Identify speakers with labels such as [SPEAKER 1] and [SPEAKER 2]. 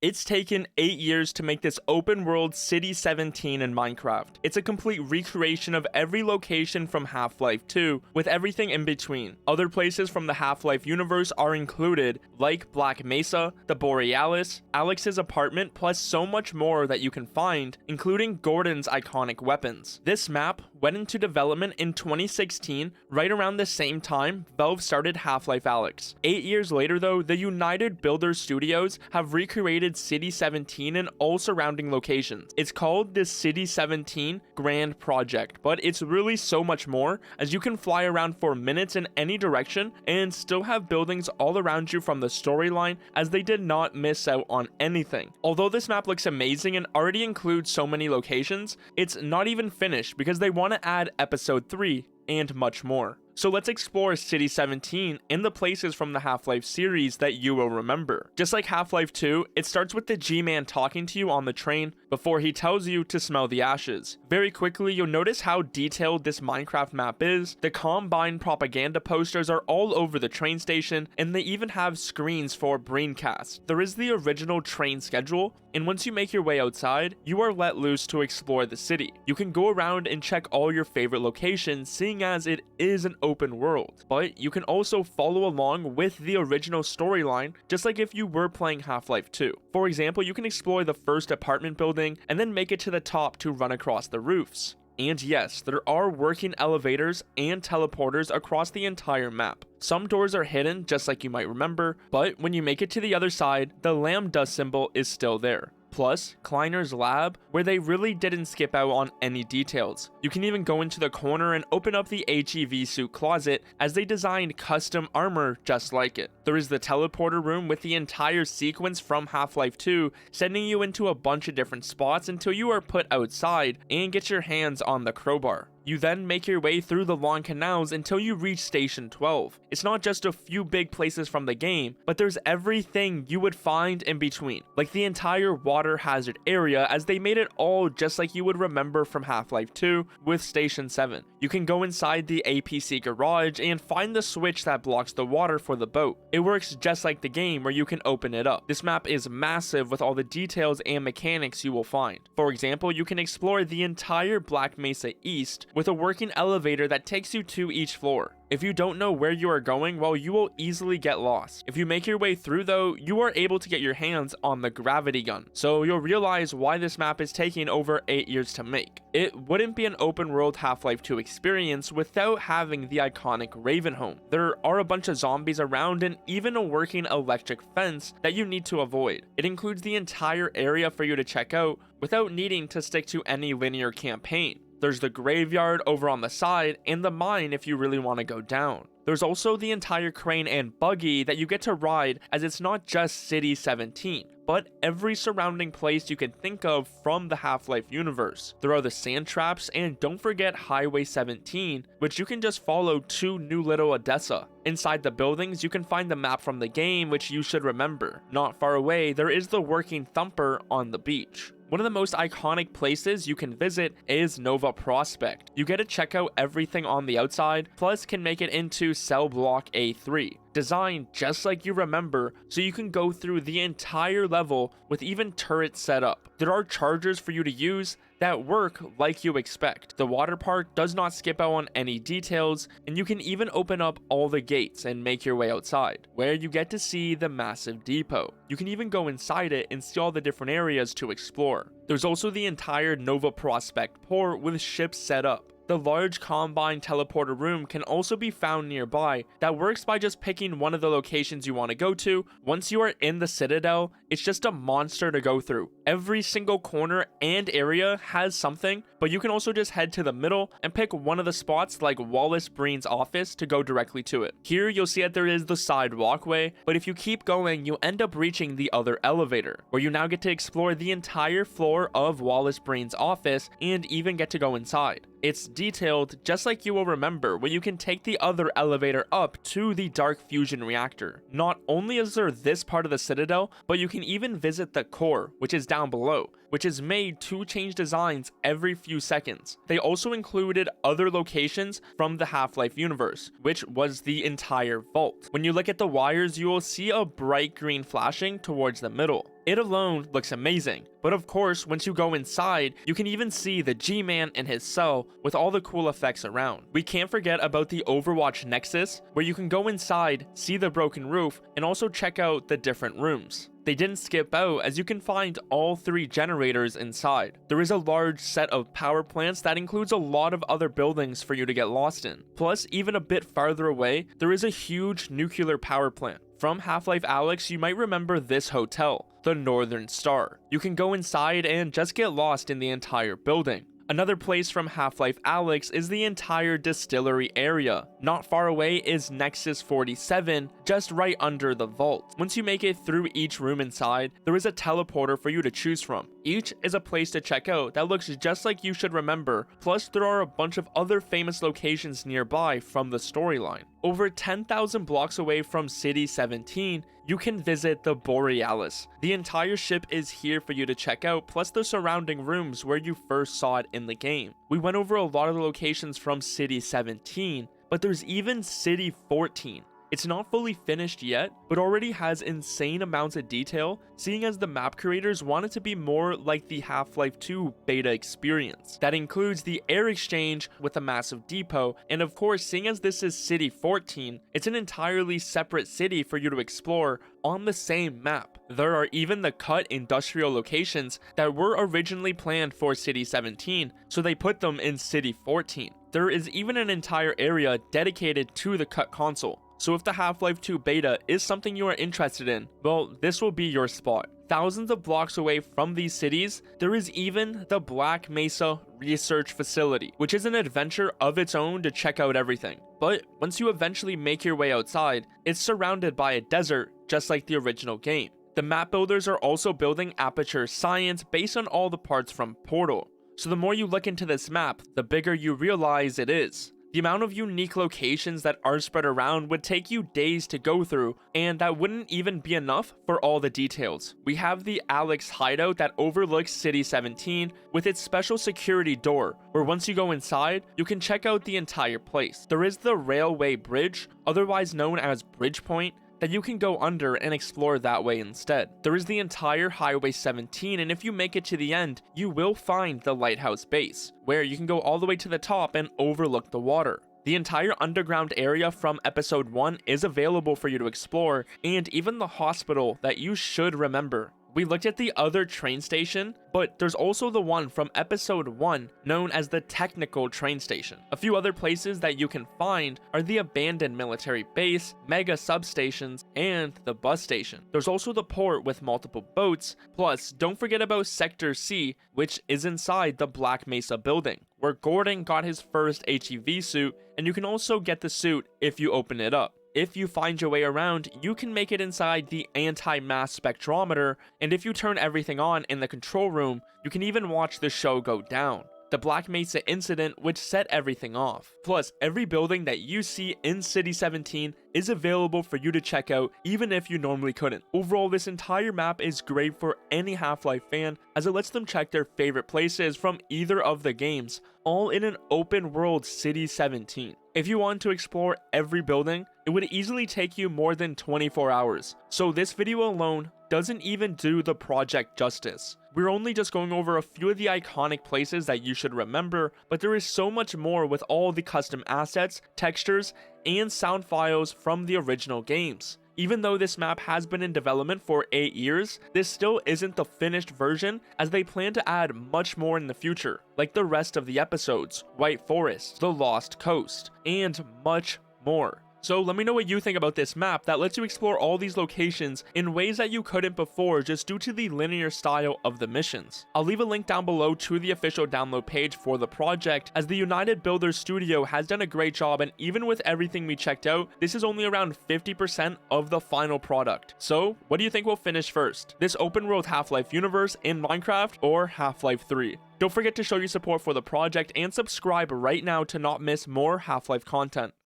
[SPEAKER 1] It's taken 8 years to make this open world City 17 in Minecraft. It's a complete recreation of every location from Half-Life 2, with everything in between. Other places from the Half-Life universe are included, like Black Mesa, the Borealis, Alex's apartment, plus so much more that you can find, including Gordon's iconic weapons. This map went into development in 2016, right around the same time Valve started Half-Life Alyx. 8 years later though, the United Builder Studios have recreated City 17 and all surrounding locations. It's called the City 17 Grand Project, but it's really so much more, as you can fly around for minutes in any direction and still have buildings all around you from the storyline, as they did not miss out on anything. Although this map looks amazing and already includes so many locations, it's not even finished because they want to add episode 3 and much more. So let's explore City 17 and the places from the Half-Life series that you will remember. Just like Half-Life 2, it starts with the G-Man talking to you on the train before he tells you to smell the ashes. Very quickly, you'll notice how detailed this Minecraft map is. The Combine propaganda posters are all over the train station, and they even have screens for Braincast. There is the original train schedule, and once you make your way outside, you are let loose to explore the city. You can go around and check all your favorite locations, seeing as it is an open world, but you can also follow along with the original storyline, just like if you were playing Half-Life 2. For example, you can explore the first apartment building and then make it to the top to run across the roofs. And yes, there are working elevators and teleporters across the entire map. Some doors are hidden, just like you might remember, but when you make it to the other side, the lambda symbol is still there. Plus, Kleiner's lab, where they really didn't skip out on any details. You can even go into the corner and open up the HEV suit closet, as they designed custom armor just like it. There is the teleporter room with the entire sequence from Half-Life 2, sending you into a bunch of different spots until you are put outside and get your hands on the crowbar. You then make your way through the long canals until you reach Station 12. It's not just a few big places from the game, but there's everything you would find in between, like the entire water hazard area, as they made it all just like you would remember from Half-Life 2 with Station 7. You can go inside the APC garage and find the switch that blocks the water for the boat. It works just like the game, where you can open it up. This map is massive with all the details and mechanics you will find. For example, you can explore the entire Black Mesa East with a working elevator that takes you to each floor. If you don't know where you are going, well, you will easily get lost. If you make your way through though, you are able to get your hands on the gravity gun, so you'll realize why this map is taking over 8 years to make. It wouldn't be an open world Half-Life 2 experience without having the iconic Ravenhome. There are a bunch of zombies around and even a working electric fence that you need to avoid. It includes the entire area for you to check out without needing to stick to any linear campaign. There's the graveyard over on the side and the mine if you really want to go down. There's also the entire crane and buggy that you get to ride, as it's not just City 17, but every surrounding place you can think of from the Half-Life universe. There are the sand traps, and don't forget Highway 17, which you can just follow to New Little Odessa. Inside the buildings, you can find the map from the game, which you should remember. Not far away, there is the working thumper on the beach. One of the most iconic places you can visit is Nova Prospekt. You get to check out everything on the outside, plus can make it into Cell Block A3. Designed just like you remember, so you can go through the entire level with even turrets set up. There are chargers for you to use that work like you expect. The water park does not skip out on any details, and you can even open up all the gates and make your way outside, where you get to see the massive depot. You can even go inside it and see all the different areas to explore. There's also the entire Nova Prospekt port with ships set up. The large Combine teleporter room can also be found nearby that works by just picking one of the locations you want to go to. Once you are in the Citadel, it's just a monster to go through. Every single corner and area has something, but you can also just head to the middle and pick one of the spots like Wallace Breen's office to go directly to it. Here you'll see that there is the side walkway, but if you keep going, you end up reaching the other elevator, where you now get to explore the entire floor of Wallace Breen's office and even get to go inside. It's detailed just like you will remember, where you can take the other elevator up to the Dark Fusion reactor. Not only is there this part of the Citadel, but you can even visit the core, which is down below, which is made to change designs every few seconds. They also included other locations from the Half-Life universe, which was the entire vault. When you look at the wires, you will see a bright green flashing towards the middle. It alone looks amazing, but of course once you go inside, you can even see the G-Man in his cell with all the cool effects around. We can't forget about the Overwatch Nexus, where you can go inside, see the broken roof, and also check out the different rooms. They didn't skip out, as you can find all 3 generators inside. There is a large set of power plants that includes a lot of other buildings for you to get lost in. Plus, even a bit farther away, there is a huge nuclear power plant. From Half-Life Alyx, you might remember this hotel, the Northern Star. You can go inside and just get lost in the entire building. Another place from Half-Life Alyx is the entire distillery area. Not far away is Nexus 47, just right under the vault. Once you make it through each room inside, there is a teleporter for you to choose from. Each is a place to check out that looks just like you should remember, plus there are a bunch of other famous locations nearby from the storyline. Over 10,000 blocks away from City 17, you can visit the Borealis. The entire ship is here for you to check out, plus the surrounding rooms where you first saw it in the game. We went over a lot of the locations from City 17, but there's even City 14. It's not fully finished yet, but already has insane amounts of detail, seeing as the map creators want it to be more like the Half-Life 2 beta experience. That includes the air exchange with a massive depot, and of course, seeing as this is City 14, it's an entirely separate city for you to explore on the same map. There are even the cut industrial locations that were originally planned for City 17, so they put them in City 14. There is even an entire area dedicated to the cut console. So if the Half-Life 2 beta is something you are interested in, well, this will be your spot. Thousands of blocks away from these cities, there is even the Black Mesa Research Facility, which is an adventure of its own to check out everything. But once you eventually make your way outside, it's surrounded by a desert, just like the original game. The map builders are also building Aperture science based on all the parts from Portal. So the more you look into this map, the bigger you realize it is. The amount of unique locations that are spread around would take you days to go through, and that wouldn't even be enough for all the details. We have the Alyx hideout that overlooks City 17 with its special security door, where once you go inside, you can check out the entire place. There is the railway bridge, otherwise known as Bridgepoint, that you can go under and explore that way instead. There is the entire Highway 17, and if you make it to the end, you will find the lighthouse base, where you can go all the way to the top and overlook the water. The entire underground area from episode 1 is available for you to explore, and even the hospital that you should remember. We looked at the other train station, but there's also the one from episode 1 known as the Technical Train Station. A few other places that you can find are the abandoned military base, mega substations, and the bus station. There's also the port with multiple boats, plus don't forget about Sector C, which is inside the Black Mesa building, where Gordon got his first HEV suit, and you can also get the suit if you open it up. If you find your way around, you can make it inside the anti-mass spectrometer, and if you turn everything on in the control room, you can even watch the show go down. The Black Mesa incident which set everything off. Plus, every building that you see in City 17 is available for you to check out even if you normally couldn't. Overall, this entire map is great for any Half-Life fan as it lets them check their favorite places from either of the games, all in an open world City 17. If you want to explore every building, it would easily take you more than 24 hours. So this video alone doesn't even do the project justice. We're only just going over a few of the iconic places that you should remember, but there is so much more with all the custom assets, textures, and sound files from the original games. Even though this map has been in development for 8 years, this still isn't the finished version, as they plan to add much more in the future, like the rest of the episodes, White Forest, the Lost Coast, and much more. So let me know what you think about this map that lets you explore all these locations in ways that you couldn't before just due to the linear style of the missions. I'll leave a link down below to the official download page for the project, as the United Builders Studio has done a great job, and even with everything we checked out, this is only around 50% of the final product. So what do you think will finish first? This open world Half-Life universe in Minecraft, or Half-Life 3? Don't forget to show your support for the project and subscribe right now to not miss more Half-Life content.